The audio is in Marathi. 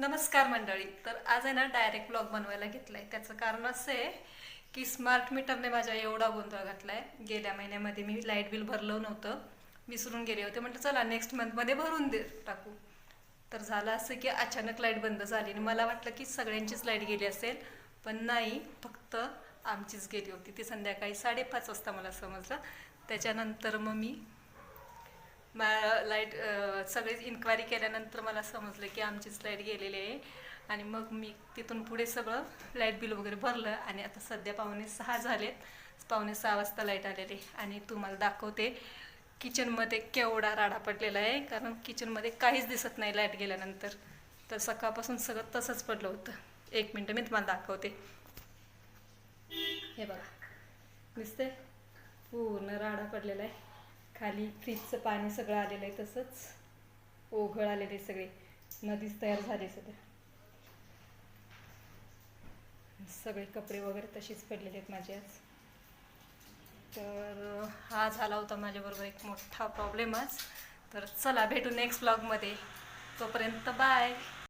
नमस्कार मंडळी. तर आज आहे ना डायरेक्ट ब्लॉग बनवायला घेतलाय. त्याचं कारण असं आहे की स्मार्ट मीटरने माझ्या एवढा गोंधळ घातलाय. गेल्या महिन्यामध्ये मी लाईट बिल भरलं नव्हतं, विसरून गेले होते. म्हटलं चला नेक्स्ट मंथमध्ये भरून टाकू. तर झालं असं की अचानक लाईट बंद झाली आणि मला वाटलं की सगळ्यांचीच लाईट गेली असेल, पण नाही, फक्त आमचीच गेली होती. ती संध्याकाळी 5:30 वाजता मला समजलं. त्याच्यानंतर मग मी लाईट सगळी इन्क्वायरी केल्यानंतर मला समजलं की आमचीच लाईट गेलेली आहे. आणि मग मी तिथून पुढे सगळं लाईट बिल वगैरे भरलं आणि आता सध्या 5:45 झालेत. 5:45 वाजता लाईट आलेली आणि तुम्हाला दाखवते किचनमध्ये केवढा राडा पडलेला आहे, कारण किचनमध्ये काहीच दिसत नाही लाईट गेल्यानंतर. तर सकाळपासून सगळं तसंच पडलं होतं. 1 मिनटं मी तुम्हाला दाखवते. हे बघा, दिसते पूर्ण राडा पडलेला आहे. खाली फ्रीजचं पाणी सगळं आलेलं आहे, तसंच ओघळ आलेले सगळे, नदीच तयार झाले सगळे. सगळे कपडे वगैरे तसेच पडलेले आहेत माझे आज. तर हा झाला होता माझ्याबरोबर एक मोठा प्रॉब्लेम आज. तर चला भेटू नेक्स्ट ब्लॉगमध्ये. तोपर्यंत बाय.